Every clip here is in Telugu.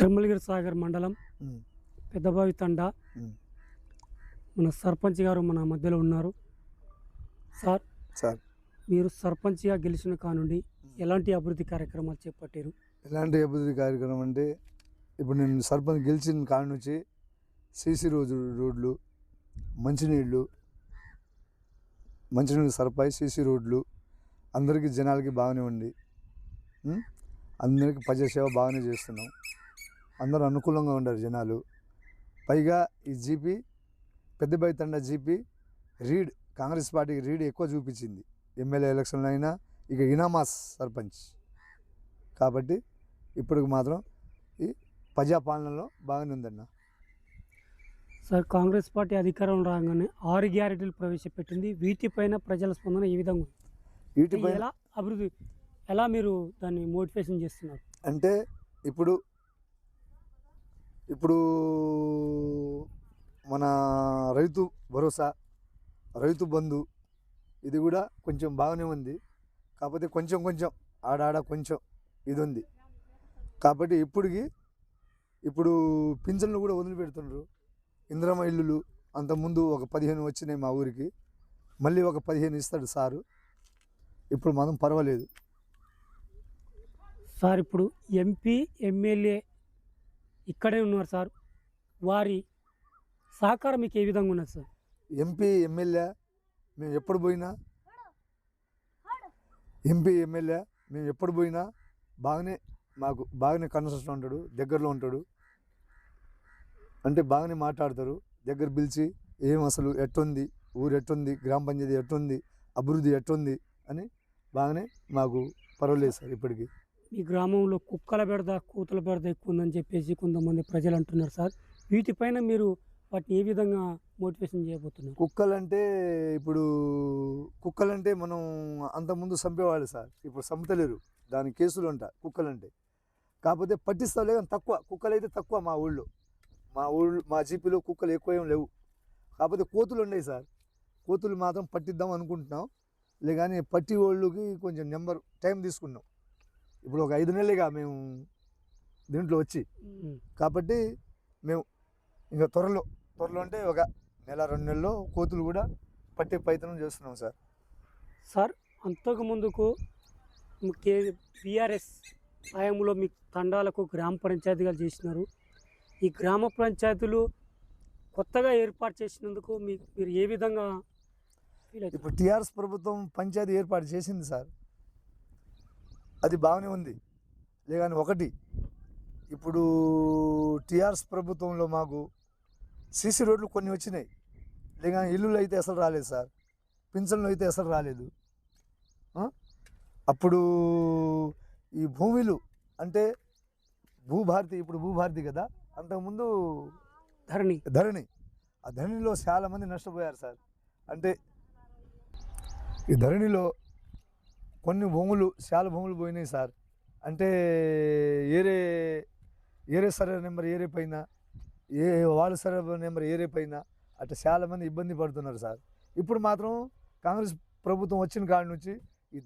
తిరుమలగిరి సాగర్ మండలం ఉమ్, పెద్దబావి తండా ఉమ్. మన సర్పంచ్ గారు మన మధ్యలో ఉన్నారు. సార్, సార్ మీరు సర్పంచ్గా గెలిచిన కానుండి ఎలాంటి అభివృద్ధి కార్యక్రమాలు చేపట్టారు? ఎలాంటి అభివృద్ధి కార్యక్రమం అంటే ఇప్పుడు నేను సర్పంచ్ గెలిచిన కాడ నుంచి సీసీ రోడ్లు, మంచినీళ్ళు సరఫరా, సీసీ రోడ్లు అందరికీ జనాలకి బాగానే ఉంది. అందరికీ ప్రజాసేవ బాగానే చేస్తున్నాం. అందరూ అనుకూలంగా ఉన్నారు జనాలు. పైగా ఈ జీపీ పెద్దబావి తండా జీపీ కాంగ్రెస్ పార్టీకి రీడ్ ఎక్కువ చూపించింది. ఎమ్మెల్యే ఎలక్షన్లో అయినా ఇక ఇనామాస్ సర్పంచ్ కాబట్టి ఇప్పుడు మాత్రం ఈ ప్రజాపాలనలో బాగానే ఉందన్న. సార్, కాంగ్రెస్ పార్టీ అధికారం రాగానే 6 గ్యారెంటీలు ప్రవేశపెట్టింది. వీటిపైన ప్రజల స్పందన ఏ విధంగా ఉంది? వీటిపై ఎలా మీరు దాన్ని మోటివేషన్ చేస్తున్నారు? అంటే ఇప్పుడు మన రైతు భరోసా, రైతు బంధు ఇది కూడా కొంచెం బాగానే ఉంది. కాకపోతే కొంచెం ఆడాడ కొంచెం ఇది ఉంది. కాబట్టి ఇప్పుడు పింఛన్లు కూడా వదిలిపెడుతున్నారు. ఇందిరమ్మ ఇల్లులు అంతకుముందు ఒక 15 వచ్చినాయి మా ఊరికి, మళ్ళీ ఒక 15 ఇస్తాడు సారు. ఇప్పుడు మనం పర్వాలేదు సార్. ఇప్పుడు ఎంపీ ఎమ్మెల్యే ఇక్కడే ఉన్నారు సార్, వారి సహకారం మీకు ఏ విధంగా ఉన్నది సార్? ఎంపీ ఎమ్మెల్యే మేము ఎప్పుడు పోయినా మాకు బాగానే కన్సల్ట్ ఉంటాడు, దగ్గరలో ఉంటాడు. అంటే బాగానే మాట్లాడతారు. దగ్గర పిలిచి ఏం అసలు ఎట్టుంది, ఊరు ఎట్టుంది, గ్రామ పంచాయతీ ఎట్టుంది, అభివృద్ధి ఎట్టుంది అని బాగానే మాకు పర్వాలేదు సార్. ఇప్పటికీ మీ గ్రామంలో కుక్కల బెడద, కూతుల బెడద ఎక్కువ ఉందని చెప్పేసి కొంతమంది ప్రజలు అంటున్నారు సార్. వీటిపైన మీరు వాటిని ఏ విధంగా మోటివేషన్ చేయబోతున్నారు? కుక్కలంటే మనం అంతకుముందు చంపేవాళ్ళు సార్. ఇప్పుడు చంపుతలేరు, దాని కేసులు అంట కుక్కలంటే. కాకపోతే పట్టిస్తాలే కానీ తక్కువ, కుక్కలు అయితే తక్కువ మా జీపీలో కుక్కలు ఎక్కువ ఏం లేవు. కాకపోతే కోతులు ఉన్నాయి సార్. కోతులు మాత్రం పట్టిద్దాం అనుకుంటున్నాం. కానీ పట్టి వాళ్ళకి కొంచెం టైం తీసుకున్నాం. ఇప్పుడు ఒక 5 నెలలుగా మేము దీంట్లో వచ్చి, కాబట్టి మేము ఇంకా త్వరలో అంటే ఒక 1-2 నెలల్లో కోతులు కూడా పట్టే ప్రయత్నం చేస్తున్నాం సార్. సార్, అంతకు ముందుకు బీఆర్ఎస్ హయాంలో మీ తండాలకు గ్రామ పంచాయతీగా చేసినారు. ఈ గ్రామ పంచాయతీలు కొత్తగా ఏర్పాటు చేసినందుకు మీరు ఏ విధంగా ఫీల్ అవుతారు? ఇప్పుడు టీఆర్ఎస్ ప్రభుత్వం పంచాయతీ ఏర్పాటు చేసింది సార్, అది బాగానే ఉంది. కానీ ఒకటి, ఇప్పుడు టీఆర్ఎస్ ప్రభుత్వంలో మాకు సీసీ రోడ్లు కొన్ని వచ్చినాయి. కానీ ఇల్లులు అయితే అసలు రాలేదు సార్. పింఛన్లు అయితే అసలు రాలేదు. అప్పుడు ఈ భూమిలు అంటే భూభారతి కదా, అంతకుముందు ధరణి. ఆ ధరణిలో చాలామంది నష్టపోయారు సార్. అంటే ఈ ధరణిలో చాలా భూములు పోయినాయి సార్. అంటే ఏరే సర్వే నెంబర్ ఏరే పైన, వార్డు సర్వే నెంబర్ ఏరే పైన అట్లా చాలామంది ఇబ్బంది పడుతున్నారు సార్. ఇప్పుడు మాత్రం కాంగ్రెస్ ప్రభుత్వం వచ్చిన కాడి నుంచి ఈ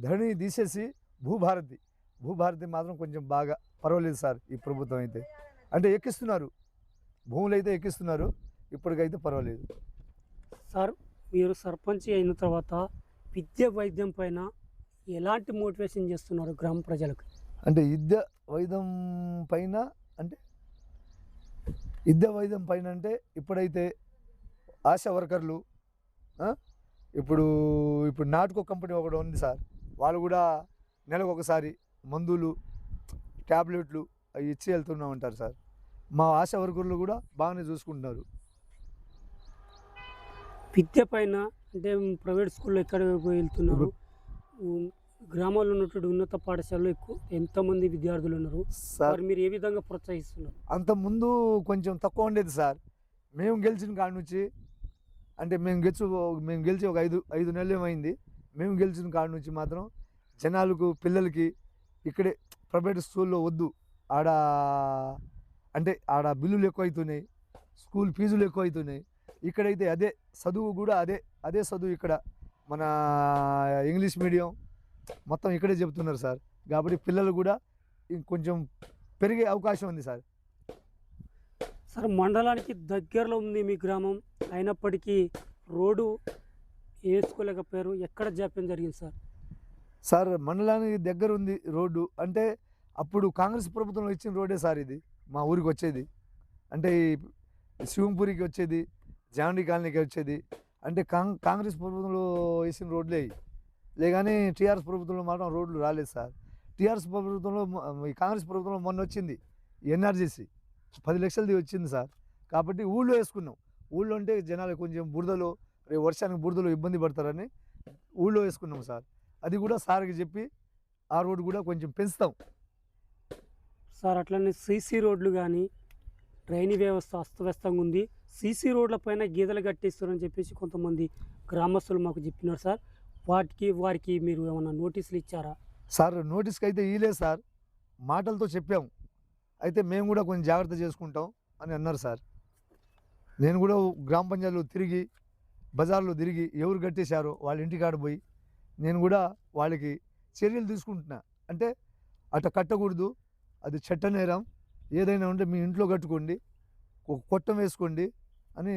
ధరణి తీసేసి భూభారతి మాత్రం కొంచెం బాగా పర్వాలేదు సార్. ఈ ప్రభుత్వం అయితే అంటే ఎక్కిస్తున్నారు, భూములు అయితే ఎక్కిస్తున్నారు. ఇప్పటికైతే పర్వాలేదు సార్. మీరు సర్పంచ్ అయిన తర్వాత విద్య వైద్యం పైన ఎలాంటి మోటివేషన్ చేస్తున్నారు గ్రామ ప్రజలకు? అంటే విద్య వైద్యం పైన అంటే ఇప్పుడైతే ఆశా వర్కర్లు, ఇప్పుడు నాటుకో కంపెనీ ఒకటి ఉంది సార్. వాళ్ళు కూడా నెలకు ఒకసారి మందులు, ట్యాబ్లెట్లు అవి ఇచ్చి వెళ్తూనే ఉంటారు సార్. మా ఆశా వర్కర్లు కూడా బాగానే చూసుకుంటున్నారు. విద్య పైన అంటే ప్రైవేట్ స్కూల్లో ఎక్కడ వెళ్తున్నారు? గ్రామాల్లో ఉన్నటువంటి ఉన్నత పాఠశాలలో ఎంతమంది విద్యార్థులు ఉన్నారు సార్? మీరు ఏ విధంగా ప్రోత్సహిస్తున్నారు? అంతకుముందు కొంచెం తక్కువ ఉండేది సార్. మేము గెలిచిన కాడి నుంచి, అంటే మేము గెలిచి ఒక 5 నెలలు ఏమైంది. మేము గెలిచిన కాడి నుంచి మాత్రం జనాలకు, పిల్లలకి ఇక్కడే ప్రైవేట్ స్కూల్లో వద్దు, ఆడ బిల్లులు ఎక్కువ అవుతున్నాయి, స్కూల్ ఫీజులు ఎక్కువ అవుతున్నాయి. ఇక్కడైతే అదే చదువు కూడా అదే చదువు. ఇక్కడ మన ఇంగ్లీష్ మీడియం మొత్తం ఇక్కడే చెప్తున్నారు సార్. కాబట్టి పిల్లలు కూడా ఇంకొంచెం పెరిగే అవకాశం ఉంది సార్. సార్ మండలానికి దగ్గరలో ఉంది మీ గ్రామం, అయినప్పటికీ రోడ్డు వేసుకోలేకపోయారు. ఎక్కడ జాప్యం జరిగింది సార్? సార్ మండలానికి దగ్గర ఉంది రోడ్డు. అంటే అప్పుడు కాంగ్రెస్ ప్రభుత్వంలో ఇచ్చిన రోడ్డే సార్ ఇది మా ఊరికి వచ్చేది. అంటే ఈ శివంపూరికి వచ్చేది, జాండీ కాలనీకి వచ్చేది. అంటే కాంగ్రెస్ ప్రభుత్వంలో వేసిన రోడ్లే ఇవి. లేగానే టీఆర్ఎస్ ప్రభుత్వంలో మాత్రం రోడ్లు రాలేదు సార్. టీఆర్ఎస్ ప్రభుత్వంలో ఈ కాంగ్రెస్ ప్రభుత్వంలో మొన్న వచ్చింది ఎన్ఆర్జీసీ 10 లక్షలది వచ్చింది సార్. కాబట్టి ఊళ్ళో వేసుకున్నాం. ఊళ్ళో అంటే జనాలు కొంచెం బురదలో, రేపు వర్షానికి బురదలో ఇబ్బంది పడతారని ఊళ్ళో వేసుకున్నాం సార్. అది కూడా సార్కి చెప్పి ఆ రోడ్డు కూడా కొంచెం పెంచుతాం సార్. అట్లనే సీసీ రోడ్లు కానీ డ్రైనేజ్ వ్యవస్థ అస్తవ్యస్తంగా ఉంది. సీసీ రోడ్ల పైన గీతలు కట్టేస్తారని చెప్పేసి కొంతమంది గ్రామస్తులు మాకు చెప్పినారు సార్. వారికి మీరు ఏమైనా నోటీసులు ఇచ్చారా? సార్. నోటీస్కి అయితే ఇయలేదు సార్, మాటలతో చెప్పాము. అయితే మేము కూడా కొంచెం జాగ్రత్త చేసుకుంటాం అని అన్నారు సార్. నేను కూడా గ్రామ పంచాయతీలో తిరిగి, బజార్లో తిరిగి ఎవరు కట్టేశారో వాళ్ళ ఇంటికాడ పోయి నేను కూడా వాళ్ళకి చర్యలు తీసుకుంటున్నా. అంటే అట్ట కట్టకూడదు, అది చట్ట నేరం, ఏదైనా ఉంటే మీ ఇంట్లో కట్టుకోండి, ఒక కొట్టం వేసుకోండి అని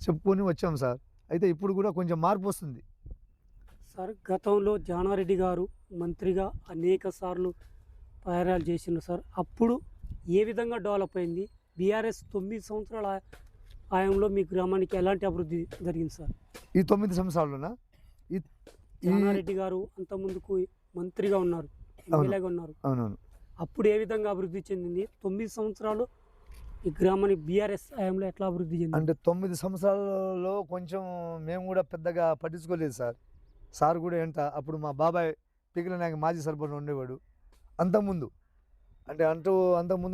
చెప్పుకొని వచ్చాం సార్. అయితే ఇప్పుడు కూడా కొంచెం మార్పు వస్తుంది సార్. గతంలో జానారెడ్డి గారు మంత్రిగా అనేక సార్లు ప్రయాణాలు చేసిండ్రు సార్. అప్పుడు ఏ విధంగా డెవలప్ అయింది? బీఆర్ఎస్ 9 సంవత్సరాల హయాంలో మీ గ్రామానికి ఎలాంటి అభివృద్ధి జరిగింది సార్? ఈ 9 సంవత్సరాల్లోనా? జానారెడ్డి గారు అంత ముందుకు మంత్రిగా ఉన్నారు, ఎమ్మెల్యేగా ఉన్నారు. అవునవును. అప్పుడు ఏ విధంగా అభివృద్ధి చెందింది? 9 సంవత్సరాలు ఈ గ్రామాన్ని బీఆర్ఎస్ హయాంలో ఎట్లా అభివృద్ధి చెందింది? అంటే 9 సంవత్సరాలలో కొంచెం మేము కూడా పెద్దగా పట్టించుకోలేదు సార్. సార్ కూడా అప్పుడు మా బాబాయ్ పీకిల నాయక మాజీ సర్పంచ్ ఉండేవాడు. అంతకుముందు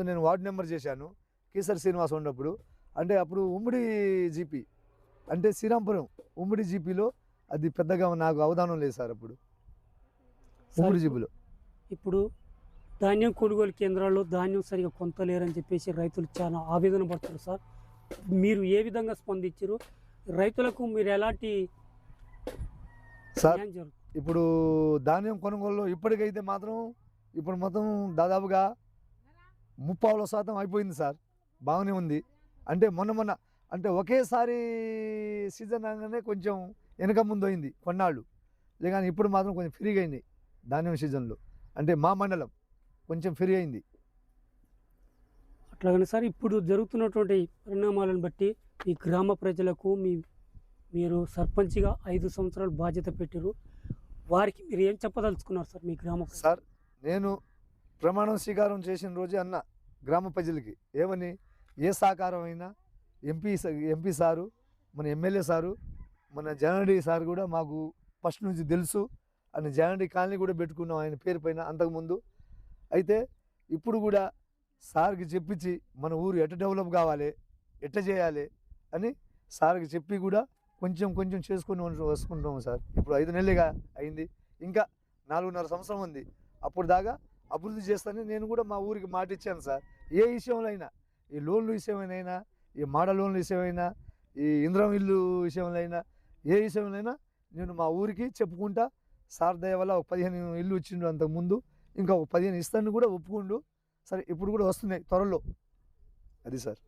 నేను వార్డు నెంబర్ చేశాను కేసరి శ్రీనివాస్ ఉన్నప్పుడు. అంటే అప్పుడు ఉమ్మడి జీపీ, అంటే శ్రీరాంపురం ఉమ్మడి జీపీలో అది పెద్దగా నాకు అవధానం లేదు సార్ అప్పుడు ఉమ్మడి జీపీలో. ఇప్పుడు ధాన్యం కొనుగోలు కేంద్రాల్లో ధాన్యం సరిగా కొంతలేరని చెప్పేసి రైతులు చాలా ఆవేదన పడుతున్నారు సార్. మీరు ఏ విధంగా స్పందించారు? రైతులకు మీరు ఎలాంటి సార్? ఇప్పుడు ధాన్యం కొనుగోలు ఇప్పటికైతే మాత్రం ఇప్పుడు మొత్తం దాదాపుగా 30% అయిపోయింది సార్. బాగానే ఉంది. అంటే మొన్న అంటే ఒకేసారి సీజన్ అనగానే కొంచెం వెనక ముందు అయింది కొన్నాళ్ళు. లేకానీ ఇప్పుడు మాత్రం కొంచెం ఫ్రీగా అయింది ధాన్యం సీజన్లో. అంటే మా మండలం కొంచెం ఫ్రీ అయింది. అట్లాగనే సార్, ఇప్పుడు జరుగుతున్నటువంటి పరిణామాలను బట్టి ఈ గ్రామ ప్రజలకు మీరు సర్పంచ్గా 5 సంవత్సరాలు బాధ్యత పెట్టారు. వారికి మీరు ఏం చెప్పదలుచుకున్నారు సార్ మీ గ్రామ? సార్, నేను ప్రమాణం స్వీకారం చేసిన రోజే అన్న గ్రామ ప్రజలకి ఏమని, ఏ సహకారం అయినా ఎంపీ సారు, మన ఎమ్మెల్యే సారు, మన జనారెడ్డి సార్ కూడా మాకు ఫస్ట్ నుంచి తెలుసు. అని జనారెడ్డి కాలనీ కూడా పెట్టుకున్నాం ఆయన పేరు పైన అంతకుముందు. అయితే ఇప్పుడు కూడా సార్కి చెప్పించి మన ఊరు ఎట్ట డెవలప్ కావాలి, ఎట్ట చేయాలి అని సార్కి చెప్పి కూడా కొంచెం చేసుకొని వస్తుంటాము సార్. ఇప్పుడు 5 నెలలుగా అయింది, ఇంకా 4.5 సంవత్సరం ఉంది. అప్పుడు దాకా అభివృద్ధి చేస్తానని నేను కూడా మా ఊరికి మాట ఇచ్చాను సార్. ఏ విషయంలో అయినా, ఈ లోన్ల విషయమైనా, ఈ మోడల్ లోన్ల విషయమైనా, ఈ ఇంద్రం ఇల్లు విషయంలో అయినా, ఏ విషయంలో అయినా నేను మా ఊరికి చెప్పుకుంటా. సార్ దయ వల్ల ఒక 15 ఇల్లు ఇచ్చిండు అంతకుముందు, ఇంకా ఒక 15 ఇస్తాను కూడా ఒప్పుకుండు. సరే, ఇప్పుడు కూడా వస్తున్నాయి త్వరలో. అది సార్.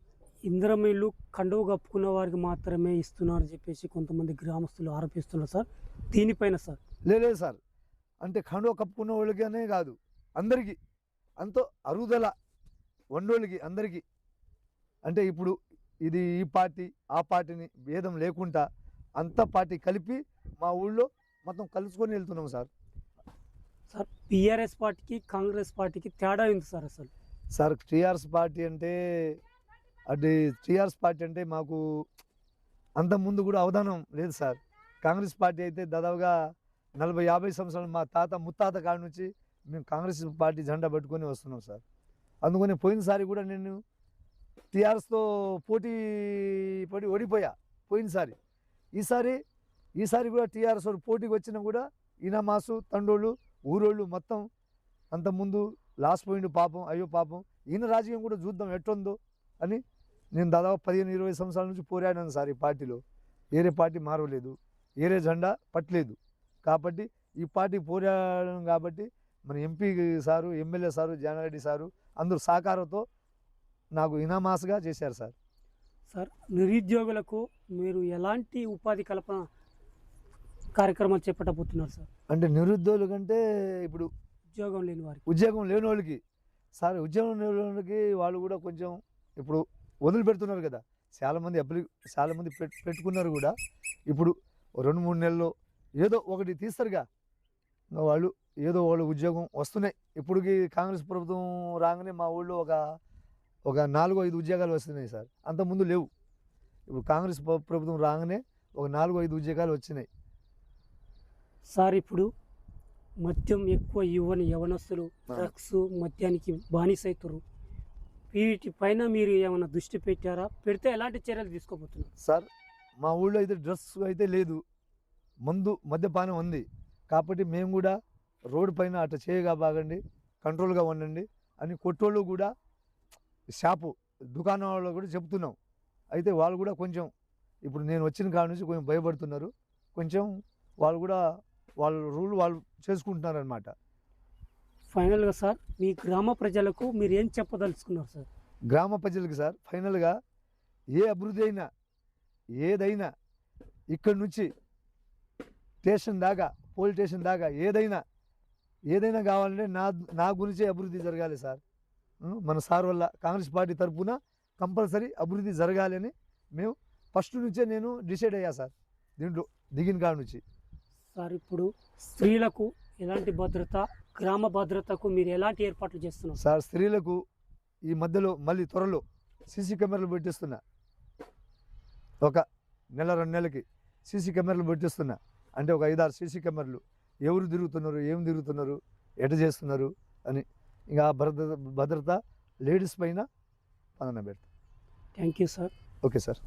ఇంద్రం ఇల్లు కండువ కప్పుకున్న వారికి మాత్రమే ఇస్తున్నారని చెప్పేసి కొంతమంది గ్రామస్తులు ఆరోపిస్తున్నారు సార్. దీనిపైన సార్? లేదు సార్, అంటే కండువ కప్పుకున్న వాళ్ళకనే కాదు, అందరికీ, అంతో అరుదల వండోళ్ళకి అందరికీ. అంటే ఇప్పుడు ఇది ఈ పార్టీ ఆ పార్టీని భేదం లేకుండా అంత పార్టీ కలిపి మా ఊళ్ళో మొత్తం కలుసుకొని వెళ్తున్నాం సార్. సార్, బీఆర్ఎస్ పార్టీకి కాంగ్రెస్ పార్టీకి తేడా ఉంది సార్ అసలు? సార్, టీఆర్ఎస్ పార్టీ అంటే మాకు అంతకుముందు కూడా అవధానం లేదు సార్. కాంగ్రెస్ పార్టీ అయితే దాదాపుగా 40-50 సంవత్సరాలు మా ముత్తాత కాడి నుంచి మేము కాంగ్రెస్ పార్టీ జెండా పట్టుకొని వస్తున్నాం సార్. అందుకని పోయినసారి కూడా నేను టీఆర్ఎస్తో పోటీ పడి ఓడిపోయా పోయినసారి. ఈసారి కూడా టీఆర్ఎస్ వాళ్ళు పోటీకి వచ్చినా కూడా ఈనమాసు తండోళ్ళు ఊరోళ్ళు మొత్తం అంతకుముందు లాస్ట్ పోయిండు పాపం. అయ్యో పాపం, ఈయన రాజకీయం కూడా చూద్దాం ఎట్టుందో అని నేను దాదాపు 15-20 సంవత్సరాల నుంచి పోరాడాను సార్. ఈ పార్టీలో ఏరే పార్టీ మారవలేదు, ఏరే జెండా పట్టలేదు. కాబట్టి ఈ పార్టీ పోరాడాను. కాబట్టి మన MP sir, MLA sir, Jana Reddy sir అందరూ సహకారంతో నాకు ఇనామాస్గా చేశారు సార్. సార్ నిరుద్యోగులకు మీరు ఎలాంటి ఉపాధి కల్పన కార్యక్రమాలు చేపట్టబోతున్నారు సార్? అంటే నిరుద్యోగుల కంటే ఇప్పుడు ఉద్యోగం లేని వారికి. ఉద్యోగం లేని వాళ్ళకి సార్, ఉద్యోగం లేని వాళ్ళకి వాళ్ళు కూడా కొంచెం ఇప్పుడు వదిలిపెడుతున్నారు కదా. చాలామంది చాలామంది పెట్టుకున్నారు కూడా. ఇప్పుడు 2-3 నెలల్లో ఏదో ఒకటి తీస్తారుగా, ఇంకా వాళ్ళు ఏదో వాళ్ళు ఉద్యోగం వస్తున్నాయి. ఇప్పటికి కాంగ్రెస్ ప్రభుత్వం రాగానే మా ఊళ్ళో ఒక 4-5 ఉద్యోగాలు వస్తున్నాయి సార్. అంతకుముందు లేవు. ఇప్పుడు కాంగ్రెస్ ప్రభుత్వం రాగానే ఒక 4-5 ఉద్యోగాలు వచ్చినాయి సార్. ఇప్పుడు మద్యం ఎక్కువ యవనస్తులు డ్రగ్స్ మద్యానికి బానిసవుతారు. వీటిపైన మీరు ఏమైనా దృష్టి పెట్టారా? పెడితే ఎలాంటి చర్యలు తీసుకోబోతున్నారు సార్? మా ఊళ్ళో అయితే డ్రగ్స్ అయితే లేదు, మద్యపానం ఉంది. కాబట్టి మేము కూడా రోడ్డు పైన అట్లా చేయగా బాగండి, కంట్రోల్గా ఉండండి అని కొట్టోళ్ళు కూడా, షాపు దుకాణం వాళ్ళు కూడా చెప్తున్నాం. అయితే వాళ్ళు కూడా కొంచెం ఇప్పుడు నేను వచ్చిన కాడ నుంచి కొంచెం భయపడుతున్నారు. కొంచెం వాళ్ళు కూడా వాళ్ళ రూల్ వాళ్ళు చేసుకుంటున్నారనమాట. ఫైనల్గా సార్ మీ గ్రామ ప్రజలకు మీరు ఏం చెప్పదలుచుకున్నారు సార్? గ్రామ ప్రజలకు సార్ ఫైనల్గా ఏ అభివృద్ధి అయినా ఏదైనా ఇక్కడి నుంచి స్టేషన్ దాకా, పోలీస్ స్టేషన్ దాకా ఏదైనా కావాలంటే నా గురించే అభివృద్ధి జరగాలి సార్. మన సార్ వల్ల కాంగ్రెస్ పార్టీ తరఫున కంపల్సరీ అభివృద్ధి జరగాలి అని మేము ఫస్ట్ నుంచే నేను డిసైడ్ అయ్యా సార్. దీంట్లో దిగిన కాడ నుంచి సార్ ఇప్పుడు స్త్రీలకు ఎలాంటి భద్రత, గ్రామ భద్రతకు మీరు ఎలాంటి ఏర్పాట్లు చేస్తున్నారు సార్? స్త్రీలకు ఈ మధ్యలో మళ్ళీ త్వరలో సీసీ కెమెరాలు పెట్టిస్తున్నా. ఒక 1-2 నెలలకి సీసీ కెమెరాలు పెట్టిస్తున్నా. అంటే ఒక 5-6 సీసీ కెమెరాలు, ఎవరు తిరుగుతున్నారు, ఏం తిరుగుతున్నారు, ఎట చేస్తున్నారు అని. ఇంకా భద్రత లేడీస్ పైన పదన పెడతా. Thank you sir. Okay sir.